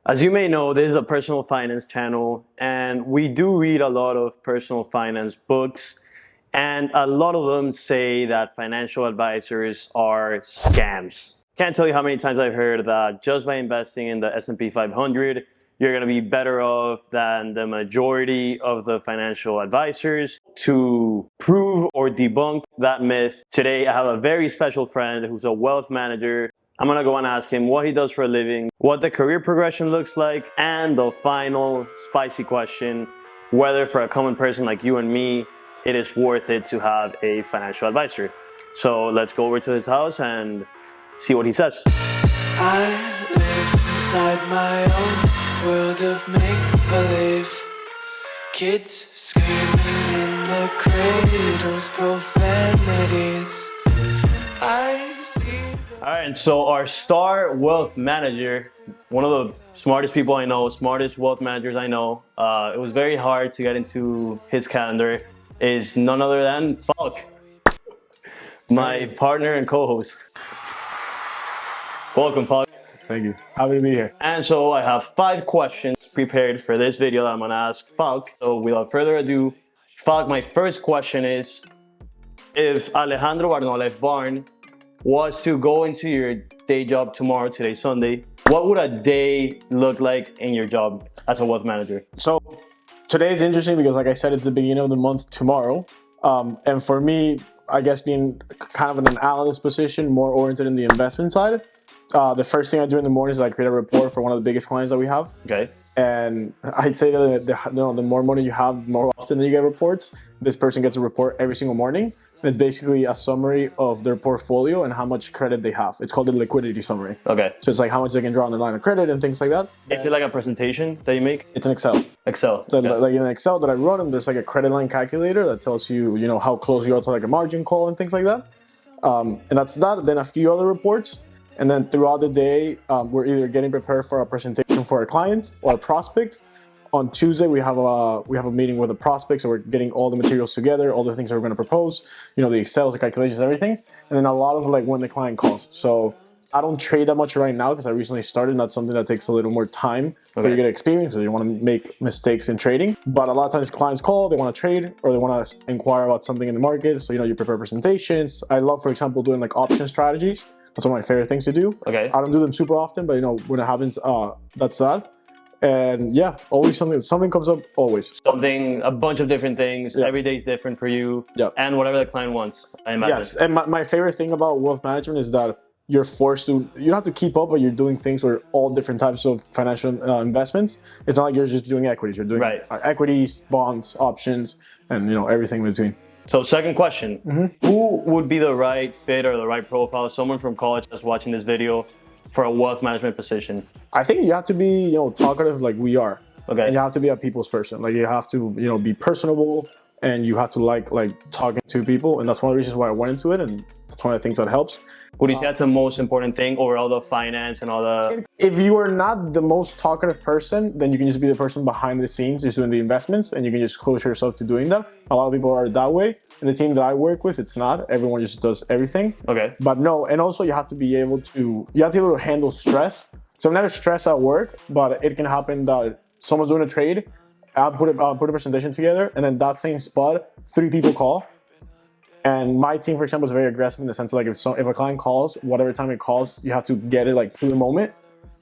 As you may know, this is a personal finance channel, and we do read a lot of personal finance books, and a lot of them say that financial advisors are scams. Can't tell you how many times I've heard that just by investing in the S&P 500, you're going to be better off than the majority of the financial advisors. To prove or debunk that myth, today I have a very special friend who's a wealth manager. I'm gonna go and ask him what he does for a living, what the career progression looks like, and the final spicy question, whether for a common person like you and me, it is worth it to have a financial advisor. So let's go over to his house and see what he says. I live inside my own world of make-believe. Kids screaming in the cradles, profanities. I see. All right, and so our star wealth manager, one of the smartest people I know, smartest wealth managers I know, it was very hard to get into his calendar, is none other than Falk, my partner and co-host. Welcome, Falk. Thank you. Happy to be here. And so I have 5 questions prepared for this video that I'm gonna ask Falk. So without further ado, Falk, my first question is, if Alejandro Barnolet Barn was to go into your day job tomorrow, today Sunday, what would a day look like in your job as a wealth manager? So today is interesting because, like I said, it's the beginning of the month tomorrow. And for me, I guess being kind of in an analyst position, more oriented in the investment side, the first thing I do in the morning is I create a report for one of the biggest clients that we have. Okay. And I'd say that the more money you have, more often than you get reports. This person gets a report every single morning. And it's basically a summary of their portfolio and how much credit they have. It's called the liquidity summary. Okay. So it's like how much they can draw on the line of credit and things like that. Is it like a presentation that you make? It's an Excel. Excel. So Okay. like in an Excel that I run, and there's like a credit line calculator that tells you, how close you are to like a margin call and things like that. And that's that. Then a few other reports. And then throughout the day, we're either getting prepared for a presentation for a client or a prospect. On Tuesday, we have a meeting with a prospect, so we're getting all the materials together, all the things that we're going to propose, the Excels, the calculations, everything. And then a lot of like when the client calls. So I don't trade that much right now because I recently started, and that's something that takes a little more time for you to get experience, so you want to make mistakes in trading. But a lot of times clients call, they want to trade, or they want to inquire about something in the market. So, you prepare presentations. I love, for example, doing like option strategies. That's one of my favorite things to do. Okay. I don't do them super often, but when it happens, that's that. And yeah, always something comes up, always. A bunch of different things. Yeah. Every day is different for you. Yep. And whatever the client wants, I imagine. Yes, and my favorite thing about wealth management is that you're forced to, you don't have to keep up, but you're doing things with all different types of financial investments. It's not like you're just doing equities. You're doing equities, bonds, options, and everything in between. So second question, who would be the right fit or the right profile, someone from college that's watching this video, for a wealth management position? I think you have to be, talkative like we are. Okay. And you have to be a people's person. Like you have to, be personable, and you have to like talking to people. And that's one of the reasons why I went into it. And that's one of the things that helps. Would you say that's the most important thing over all the finance and all the... If you are not the most talkative person, then you can just be the person behind the scenes just doing the investments, and you can just close yourself to doing that. A lot of people are that way. And the team that I work with, it's not. Everyone just does everything. Okay. But no, and also you have to be able to handle stress. So I'm never stressed at work, but it can happen that someone's doing a trade, I'll put a presentation together, and then that same spot, 3 people call. And my team, for example, is very aggressive in the sense of like if a client calls, whatever time it calls, you have to get it like to the moment.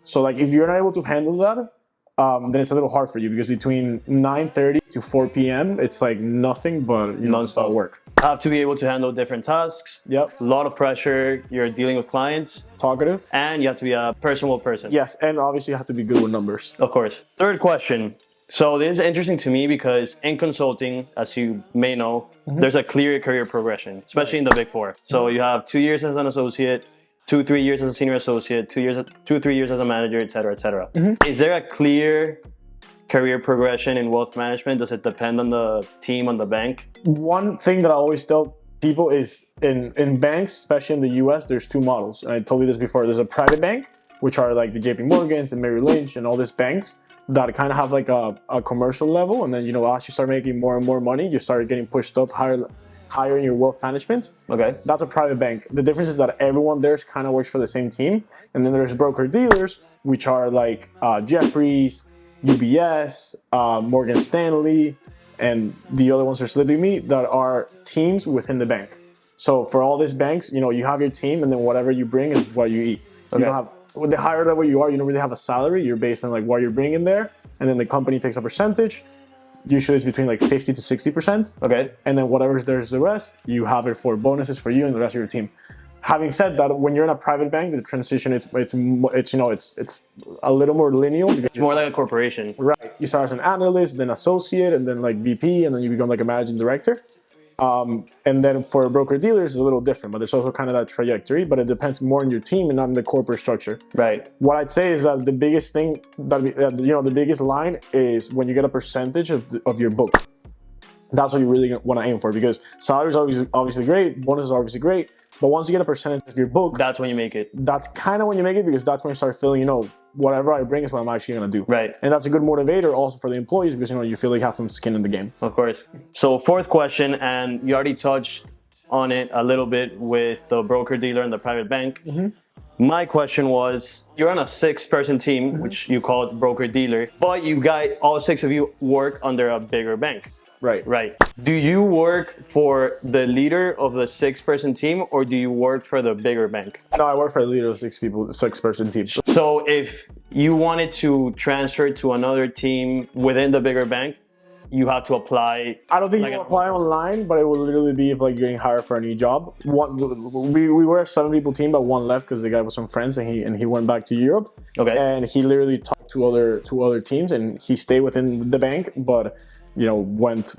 So like if you're not able to handle that, then it's a little hard for you, because between 9:30 to 4 p.m. it's like nothing but non-stop work. Have to be able to handle different tasks. Yep. A lot of pressure. You're dealing with clients. Talkative. And you have to be a personable person. Yes, and obviously you have to be good with numbers. Of course. Third question. So this is interesting to me because in consulting, as you may know, there's a clear career progression, especially in the Big Four. So you have 2 years as an associate, 2-3 years as a senior associate, 2-3 years as a manager, etc., etc. Is there a clear career progression in wealth management? Does it depend on the team, on the bank? One thing that I always tell people is in banks, especially in the US, there's 2 models. And I told you this before. There's a private bank, which are like the JP Morgans and Merrill Lynch and all these banks that kind of have like a commercial level. And then, as you start making more and more money, you start getting pushed up higher in your wealth management. Okay. That's a private bank. The difference is that everyone there kind of works for the same team. And then there's broker dealers, which are like Jefferies, UBS, Morgan Stanley, and the other ones are slipping me, that are teams within the bank. So for all these banks, you have your team, and then whatever you bring is what you eat. Okay. You don't have, with the higher level you are, you don't really have a salary. You're based on like what you're bringing there, and then the company takes a percentage. Usually it's between like 50 to 60%. Okay. And then whatever's there's the rest, you have it for bonuses for you and the rest of your team. Having said that, when you're in a private bank, the transition it's a little more linear because It's more like a corporation. right. You start as an analyst, then associate, and then like VP, and then you become like a managing director. And then for broker dealers, it's a little different, but there's also kind of that trajectory. But it depends more on your team and not on the corporate structure. Right. What I'd say is that the biggest thing the biggest line is when you get a percentage of your book. That's what you really want to aim for, because salaries are obviously great, bonuses are obviously great, but once you get a percentage of your book, That's when you make it. that's kind of when you make it, because that's when you start feeling, whatever I bring is what I'm actually going to do. Right. And that's a good motivator also for the employees, because, you feel like you have some skin in the game. Of course. So fourth question, and you already touched on it a little bit with the broker dealer and the private bank. My question was, you're on a 6-person team, which you call broker dealer, but you guys, all 6 of you work under a bigger bank. Right. Right. Do you work for the leader of the 6-person team, or do you work for the bigger bank? No, I work for a leader of 6-person team. So if you wanted to transfer to another team within the bigger bank, you have to apply. I don't think Like you a- can apply online, but it will literally be if like you're getting hired for a new job. We were a 7-people team, but one left because the guy was some friends, and he went back to Europe. Okay. And he literally talked to other teams, and he stayed within the bank, but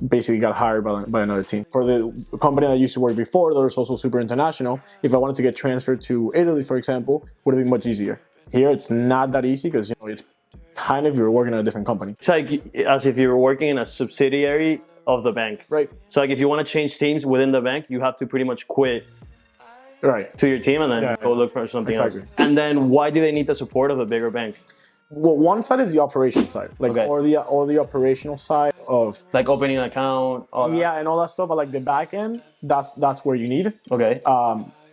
basically got hired by another team. For the company I used to work before, that was also super international. If I wanted to get transferred to Italy, for example, would have been much easier. Here, it's not that easy because it's kind of you're working at a different company. It's like as if you were working in a subsidiary of the bank. Right. So like if you want to change teams within the bank, you have to pretty much quit Right. to your team and then Yeah, go look for something exactly. else. And then why do they need the support of a bigger bank? Well, one side is the operation side, Okay. or the operational side of Like opening an account? All that. and all that stuff. But like the back end, that's where you need. Okay.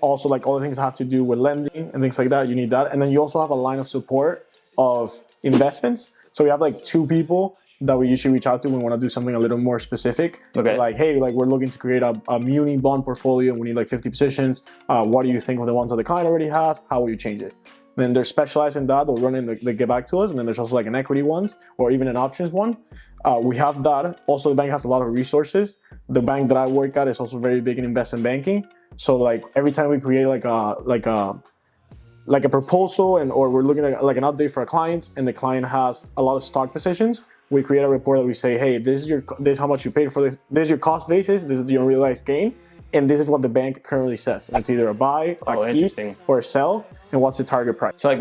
Also, like all the things that have to do with lending and things like that, you need that. And then you also have a line of support of investments. So we have like 2 people that we usually reach out to when we want to do something a little more specific. Okay. Like, hey, like we're looking to create a muni bond portfolio. We need like 50 positions. What do you think of the ones that the client already has? How will you change it? Then they're specialized in that. They'll run in, they get back to us. And then there's also like an equity ones or even an options one. We have that. Also, the bank has a lot of resources. The bank that I work at is also very big in investment banking. So like every time we create like a proposal or we're looking at like an update for a client, and the client has a lot of stock positions, we create a report that we say, hey, this is how much you paid for this. This is your cost basis. This is the unrealized gain. And this is what the bank currently says. It's either a buy, a keep, interesting. or a sell. And what's the target price? So like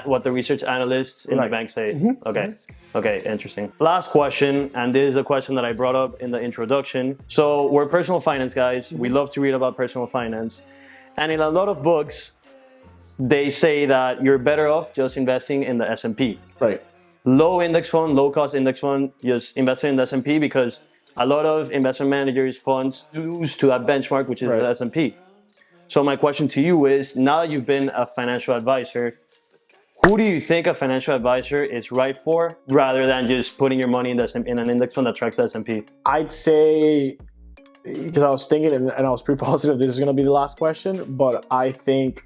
what the research analysts in the Right. bank say. Okay. Okay, interesting. Last question, and this is a question that I brought up in the introduction. So we're personal finance guys. We love to read about personal finance. And in a lot of books, they say that you're better off just investing in the S&P. Right. Low index fund, low cost index fund, just investing in the S&P because a lot of investment managers, funds use to that benchmark, which is Right. the S&P. So my question to you is, now that you've been a financial advisor, who do you think a financial advisor is right for, rather than just putting your money in an index fund that tracks the S&P? I'd say, because I was thinking and I was pretty positive this is going to be the last question, but I think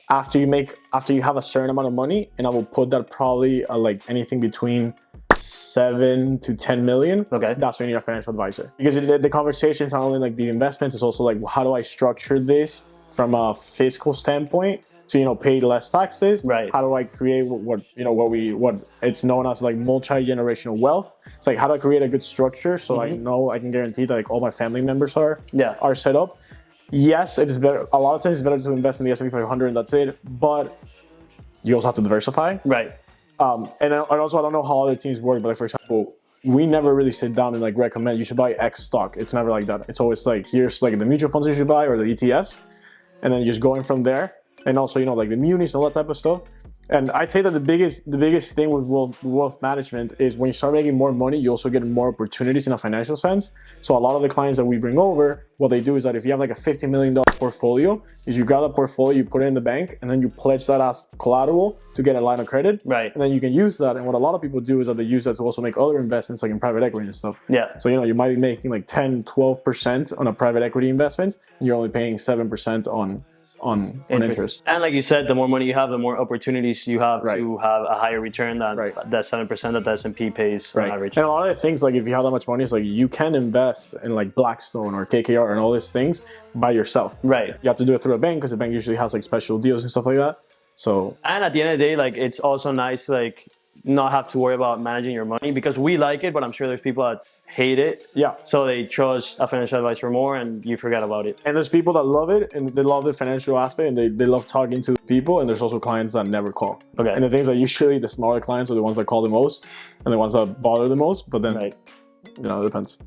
after you have a certain amount of money, and I will put that probably like anything between 7 to 10 million. Okay. That's when you need a financial advisor, because the conversations not only like the investments, it's also like, how do I structure this from a fiscal standpoint to pay less taxes? Right. How do I create what it's known as like multi-generational wealth? It's like, how do I create a good structure so I know I can guarantee that like all my family members are set up. Yes, it is better. A lot of times it's better to invest in the S&P 500 and that's it, but you also have to diversify. Right. And also, I don't know how other teams work, but like, for example, we never really sit down and like recommend you should buy X stock. It's never like that. It's always like, here's like the mutual funds you should buy or the ETFs, and then just going from there. And also, like the munis and all that type of stuff. And I'd say that the biggest thing with wealth management is when you start making more money, you also get more opportunities in a financial sense. So a lot of the clients that we bring over, what they do is that if you have like a $50 million portfolio, is you grab that portfolio, you put it in the bank, and then you pledge that as collateral to get a line of credit. Right. And then you can use that. And what a lot of people do is that they use that to also make other investments like in private equity and stuff. Yeah. So, you might be making like 10, 12% on a private equity investment, and you're only paying 7% on interest. And like you said, the more money you have, the more opportunities you have to have a higher return than Right. that 7% that the S&P pays on average. And a lot of the things, like if you have that much money, it's like you can invest in like Blackstone or KKR and all these things by yourself. Right. You have to do it through a bank because the bank usually has like special deals and stuff like that. So And at the end of the day, like it's also nice, like not have to worry about managing your money, because we like it, but I'm sure there's people that hate it. yeah. So they trust a financial advisor more and you forget about it. And there's people that love it and they love the financial aspect and they love talking to people. And there's also clients that never call. Okay. And the things that usually the smaller clients are the ones that call the most and the ones that bother the most. But then, Right. it depends.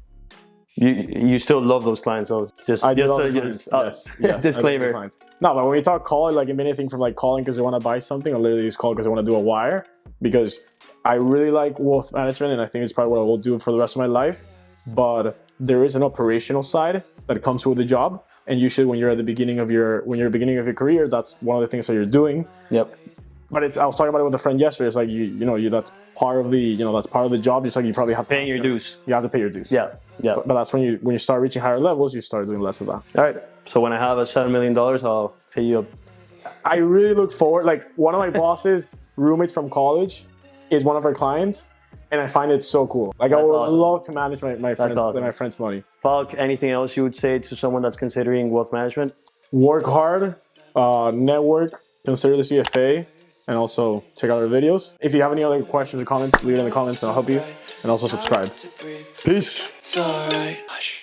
You still love those clients though. I do love the clients. Yes. I love the Disclaimer. clients. No, but when we talk calling, like anything from like calling because they want to buy something or literally just call because they want to do a wire, because I really like wealth management and I think it's probably what I will do for the rest of my life. But there is an operational side that comes with the job. And usually when you're at the beginning of your career, that's one of the things that you're doing. Yep. But I was talking about it with a friend yesterday. It's like you that's part of the that's part of the job. Just like you probably have to Paying your dues. You have to pay your dues. Yeah. Yeah. But that's when you start reaching higher levels, you start doing less of that. All right. So when I have a $7 million, I'll pay you up. I really look forward. Like one of my bosses, roommates from college, is one of our clients, and I find it so cool. Like I would love to manage my friends' money. Falk, anything else you would say to someone that's considering wealth management? Work hard, network, consider the CFA, and also check out our videos. If you have any other questions or comments, leave it in the comments and I'll help you. And also subscribe. To breathe. Peace. It's alright. Hush.